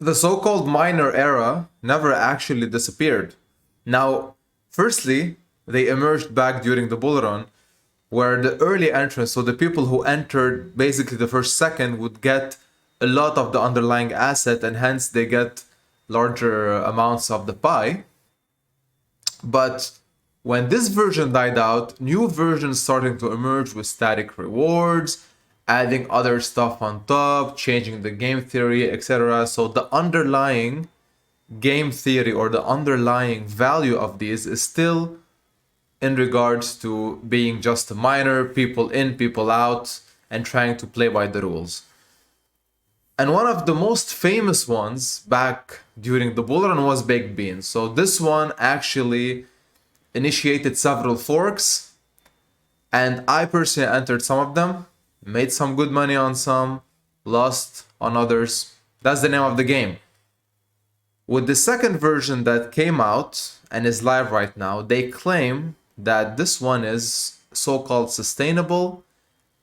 The so-called miner era never actually disappeared. Now, firstly, they emerged back during the bull run, where the early entrants, so the people who entered basically the first second, would get a lot of the underlying asset and hence they get larger amounts of the pie. But when this version died out, new versions starting to emerge with static rewards, adding other stuff on top, changing the game theory, etc. So the underlying game theory or the underlying value of these is still in regards to being just a miner, people in, people out, and trying to play by the rules. And one of the most famous ones back during the bull run was baked beans. So this one actually initiated several forks, and I personally entered some of them, made some good money on some, lost on others. That's the name of the game. With the second version that came out and is live right now, they claim that this one is so-called sustainable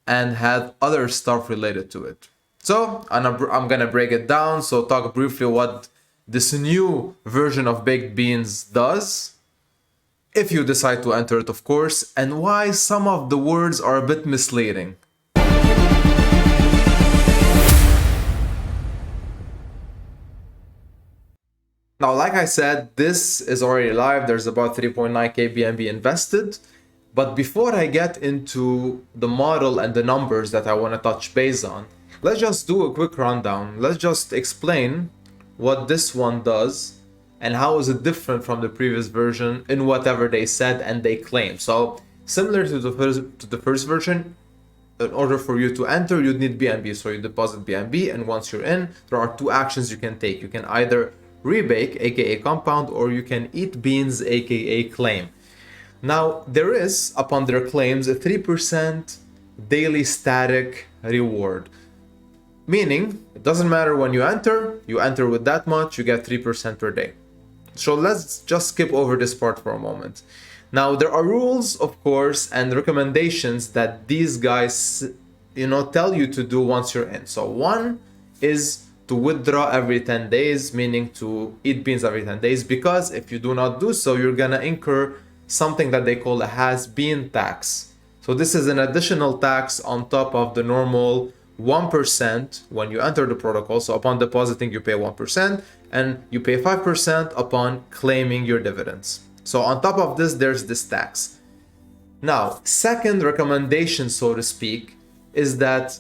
and had other stuff related to it. So I'm gonna break it down. So talk briefly what this new version of baked beans does, if you decide to enter it, of course, and why some of the words are a bit misleading. Now, like I said, this is already live. There's about 3.9k BNB invested. But before I get into the model and the numbers that I want to touch base on, let's just do a quick rundown. Let's just explain what this one does and how is it different from the previous version in whatever they said and they claim. So similar to the first version, in order for you to enter, you'd need BNB. So you deposit BNB, and once you're in, there are two actions you can take. You can either rebake, aka compound, or you can eat beans, aka claim. Now, there is, upon their claims, a 3% daily static reward. Meaning, it doesn't matter when you enter with that much, you get 3% per day. So let's just skip over this part for a moment. Now, there are rules, of course, and recommendations that these guys, tell you to do once you're in. So one is to withdraw every 10 days, meaning to eat beans every 10 days, because if you do not do so, you're gonna incur something that they call a has-been tax. So this is an additional tax on top of the normal 1% when you enter the protocol. So upon depositing, you pay 1%, and you pay 5% upon claiming your dividends. So on top of this, there's this tax. Now, second recommendation, so to speak, is that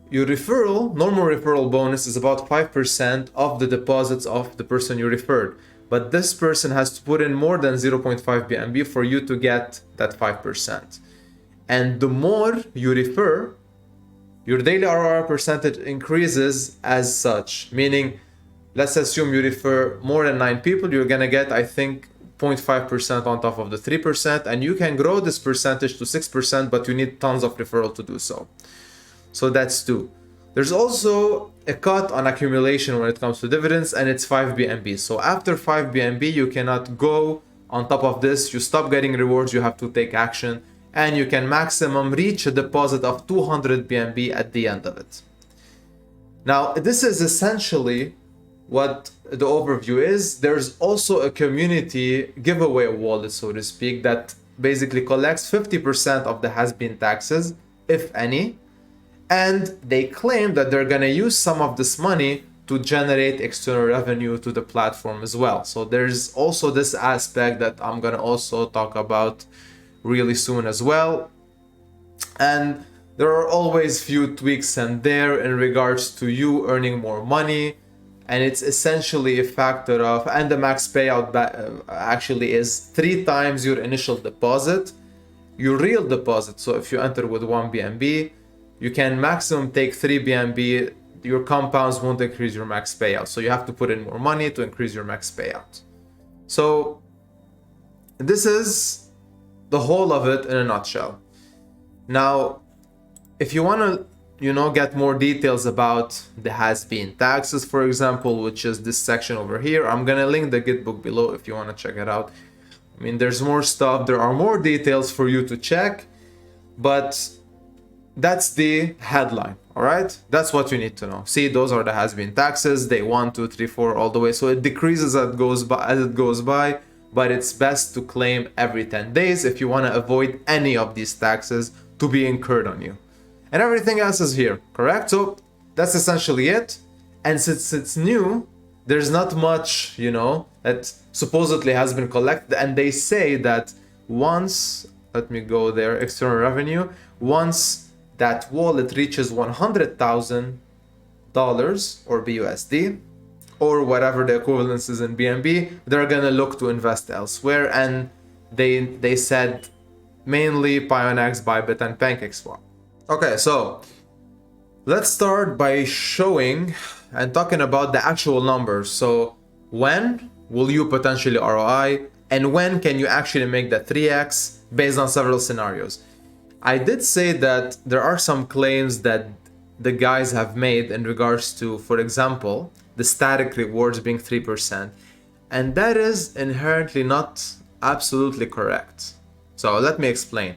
your normal referral bonus is about 5% of the deposits of the person you referred. But this person has to put in more than 0.5 BNB for you to get that 5%. And the more you refer, your daily ROI percentage increases as such. Meaning, let's assume you refer more than 9 people, you're gonna get, I think, 0.5% on top of the 3%, and you can grow this percentage to 6%, but you need tons of referral to do so. So that's 2. There's also a cut on accumulation when it comes to dividends, and it's 5 BNB. So after 5 BNB, you cannot go on top of this. You stop getting rewards, you have to take action, and you can maximum reach a deposit of 200 BNB at the end of it. Now, this is essentially what the overview is. There's also a community giveaway wallet, so to speak, that basically collects 50% of the has-been taxes, if any. And they claim that they're gonna use some of this money to generate external revenue to the platform as well. So there's also this aspect that I'm gonna also talk about really soon as well. And there are always few tweaks and there in regards to you earning more money. And it's essentially a factor of, and the max payout actually is 3 times your initial deposit, your real deposit. So if you enter with 1 BNB, you can maximum take 3 BNB. Your compounds won't increase your max payout. So you have to put in more money to increase your max payout. So this is the whole of it in a nutshell. Now, if you want to, get more details about the has-been taxes, for example, which is this section over here, I'm going to link the Gitbook below if you want to check it out. I mean, there's more stuff. There are more details for you to check, but That's the headline. All right, that's what you need to know. See, those are the has-been taxes, day 1, 2, 3, 4, all the way. So it decreases as it goes by, but it's best to claim every 10 days if you want to avoid any of these taxes to be incurred on you. And everything else is here, correct? So that's essentially it. And since it's new, there's not much, that supposedly has been collected. And they say that once, let me go there, external revenue, once that wallet reaches $100,000 or BUSD, or whatever the equivalence is in BNB, they're gonna look to invest elsewhere. And they said mainly Pionex, Bybit, and PancakeSwap. Okay, so let's start by showing and talking about the actual numbers. So when will you potentially ROI, and when can you actually make that 3x based on several scenarios? I did say that there are some claims that the guys have made in regards to, for example, the static rewards being 3%. And that is inherently not absolutely correct. So let me explain.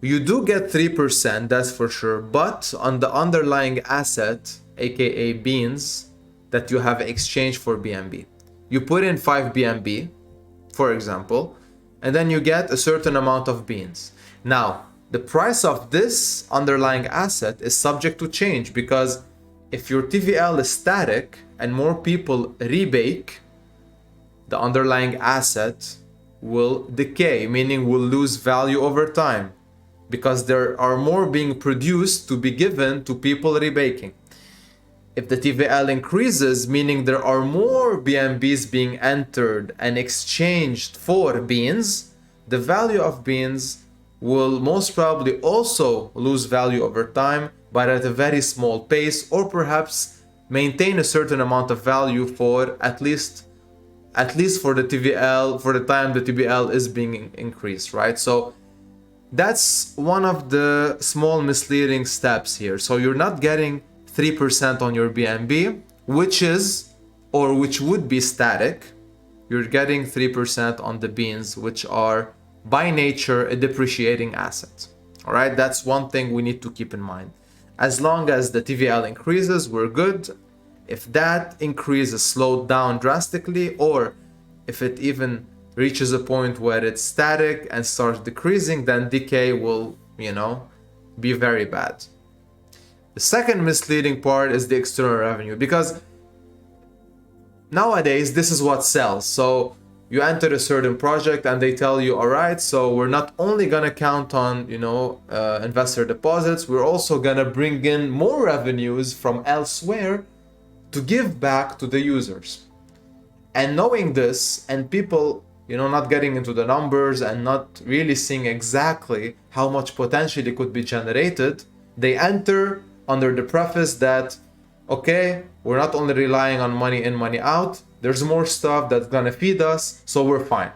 You do get 3%, that's for sure, but on the underlying asset, aka beans, that you have exchanged for BNB. You put in 5 BNB, for example, and then you get a certain amount of beans. Now, the price of this underlying asset is subject to change, because if your TVL is static and more people rebake, the underlying asset will decay, meaning will lose value over time, because there are more being produced to be given to people rebaking. If the TVL increases, meaning there are more BNBs being entered and exchanged for beans, the value of beans will most probably also lose value over time, but at a very small pace, or perhaps maintain a certain amount of value for at least for the TVL, for the time the TVL is being increased, right? So that's one of the small misleading steps here. So you're not getting 3% on your BNB, which would be static. You're getting 3% on the beans, which are by nature a depreciating asset. All right, that's one thing we need to keep in mind. As long as the TVL increases, we're good. If that increase is slowed down drastically, or if it even reaches a point where it's static and starts decreasing, then decay will, be very bad. The second misleading part is the external revenue, because nowadays this is what sells. So you enter a certain project and they tell you, all right, so we're not only gonna count on, investor deposits, we're also gonna bring in more revenues from elsewhere to give back to the users. And knowing this, and people, not getting into the numbers and not really seeing exactly how much potentially could be generated, they enter under the preface that, okay, we're not only relying on money in, money out, there's more stuff that's gonna feed us, so we're fine.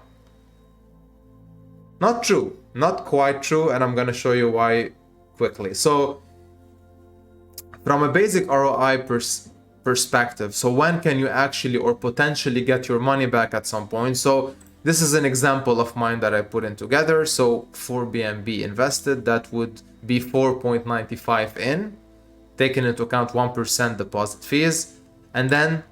Not true, not quite true, and I'm gonna show you why quickly. So from a basic ROI perspective, so when can you actually or potentially get your money back at some point? So this is an example of mine that I put in together. So for BNB invested, that would be 4.95 in, taking into account 1% deposit fees, and then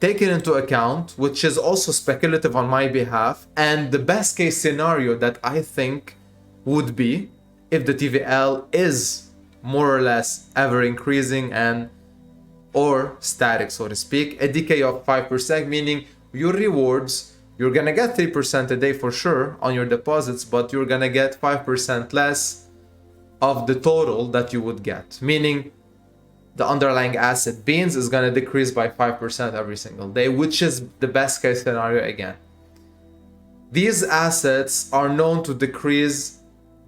taking into account, which is also speculative on my behalf, and the best case scenario that I think would be if the TVL is more or less ever increasing and or static, so to speak, a decay of 5%, meaning your rewards, you're gonna get 3% a day for sure on your deposits, but you're gonna get 5% less of the total that you would get, meaning the underlying asset beans is gonna decrease by 5% every single day, which is the best case scenario again. These assets are known to decrease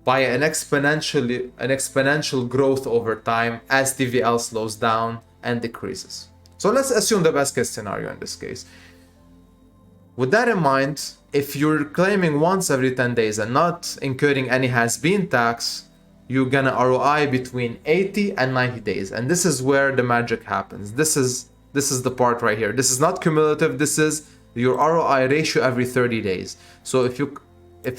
by an exponential growth over time as TVL slows down and decreases. So let's assume the best case scenario in this case. With that in mind, if you're claiming once every 10 days and not incurring any has-been tax, you're gonna ROI between 80 and 90 days. And this is where the magic happens. This is the part right here. This is not cumulative. This is your ROI ratio every 30 days. So if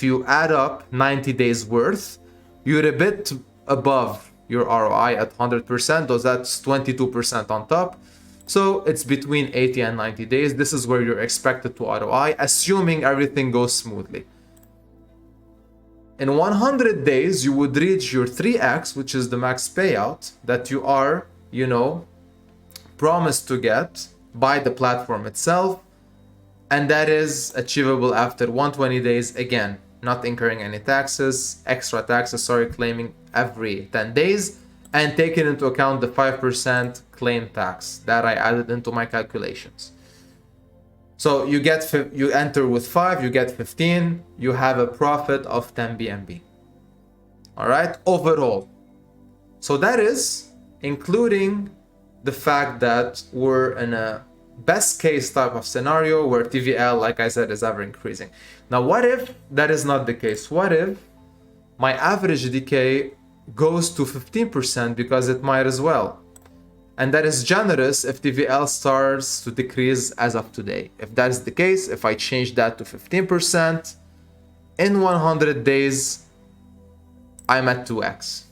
you add up 90 days worth, you're a bit above your ROI at 100%, so that's 22% on top. So it's between 80 and 90 days. This is where you're expected to ROI, assuming everything goes smoothly. In 100 days, you would reach your 3x, which is the max payout that you are, promised to get by the platform itself. And that is achievable after 120 days, again, not incurring any extra taxes, claiming every 10 days, and taking into account the 5% claim tax that I added into my calculations. So you enter with 5, you get 15, you have a profit of 10 BNB. All right, overall. So that is including the fact that we're in a best case type of scenario where TVL, like I said, is ever increasing. Now, what if that is not the case? What if my average decay goes to 15% because it might as well? And that is generous if TVL starts to decrease as of today. If that is the case, if I change that to 15%, in 100 days, I'm at 2x.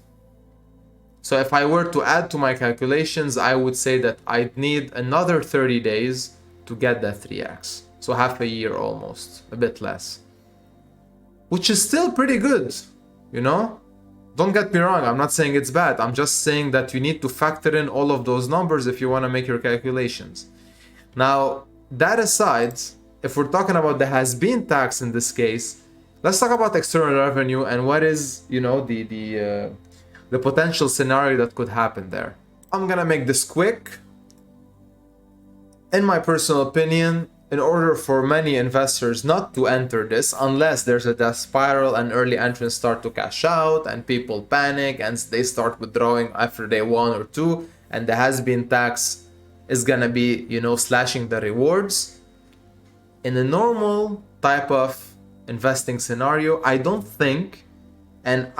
So if I were to add to my calculations, I would say that I'd need another 30 days to get that 3x. So half a year almost, a bit less. Which is still pretty good, Don't get me wrong, I'm not saying it's bad. I'm just saying that you need to factor in all of those numbers if you want to make your calculations. Now, that aside, if we're talking about the has-been tax in this case, let's talk about external revenue and what is, the potential scenario that could happen there. I'm gonna make this quick. In my personal opinion, in order for many investors not to enter this, unless there's a death spiral and early entrants start to cash out and people panic and they start withdrawing after day 1 or 2, and the has-been tax is gonna be, slashing the rewards. In a normal type of investing scenario, I don't think, and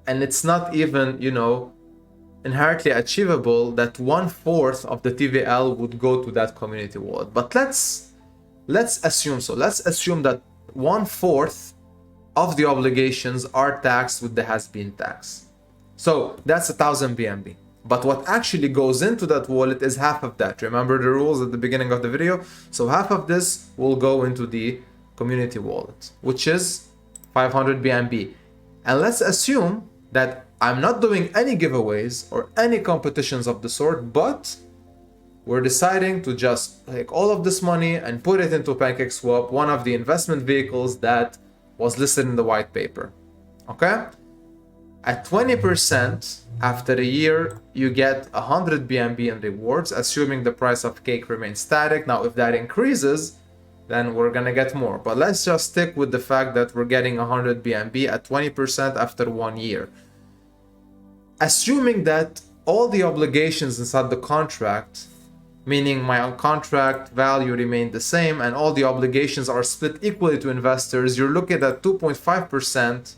it's not even, inherently achievable that 1/4 of the TVL would go to that community wallet. But let's assume so. Let's assume that 1/4 of the obligations are taxed with the has-been tax. So that's 1,000 BNB. But what actually goes into that wallet is half of that. Remember the rules at the beginning of the video? So half of this will go into the community wallet, which is 500 BNB. And let's assume that I'm not doing any giveaways or any competitions of the sort, but we're deciding to just take all of this money and put it into PancakeSwap, one of the investment vehicles that was listed in the white paper. Okay? At 20%, after a year, you get 100 BNB in rewards, assuming the price of cake remains static. Now, if that increases, then we're gonna get more. But let's just stick with the fact that we're getting 100 BNB at 20% after 1 year. Assuming that all the obligations inside the contract, meaning my contract value remained the same and all the obligations are split equally to investors, you're looking at 2.5%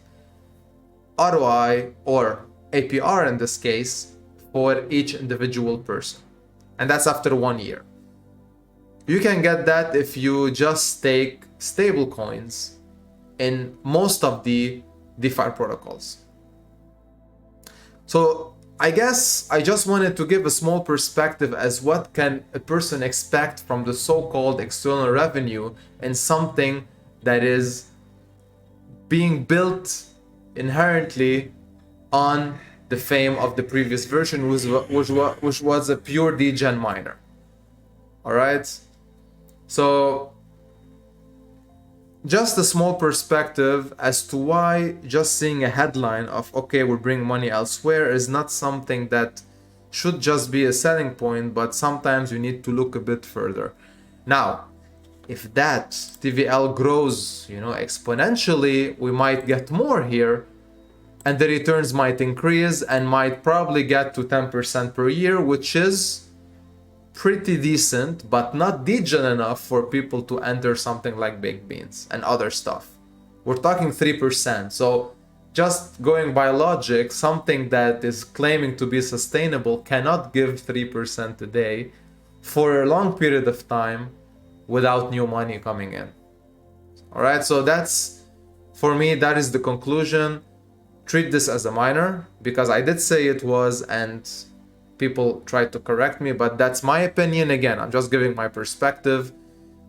ROI or APR in this case for each individual person. And that's after 1 year. You can get that if you just stake stable coins in most of the DeFi protocols. So I guess I just wanted to give a small perspective as what can a person expect from the so-called external revenue in something that is being built inherently on the fame of the previous version, which was a pure degen miner. All right. So just a small perspective as to why just seeing a headline of, okay, we're bringing money elsewhere is not something that should just be a selling point, but sometimes you need to look a bit further. Now, if that TVL grows, exponentially, we might get more here and the returns might increase and might probably get to 10% per year, which is pretty decent, but not degen enough for people to enter something like bakedbeans and other stuff. We're talking 3%. So just going by logic, something that is claiming to be sustainable cannot give 3% today for a long period of time without new money coming in. All right, so that's, for me, that is the conclusion. treat this as a minor, because I did say it was, and people tried to correct me, but that's my opinion. Again, I'm just giving my perspective.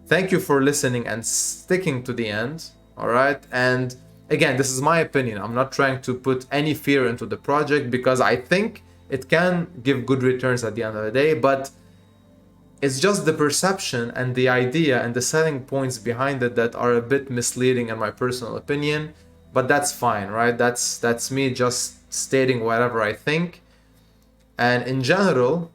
Thank you for listening and sticking to the end. All right. And again, this is my opinion. I'm not trying to put any fear into the project, because I think it can give good returns at the end of the day, but it's just the perception and the idea and the selling points behind it that are a bit misleading in my personal opinion. But that's fine, right? That's me just stating whatever I think. And in general,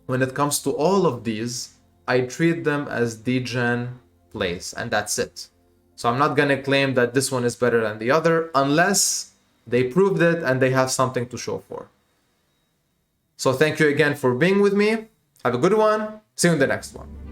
when it comes to all of these, I treat them as degen plays, and that's it. So I'm not gonna claim that this one is better than the other unless they proved it and they have something to show for. So thank you again for being with me. Have a good one. See you in the next one.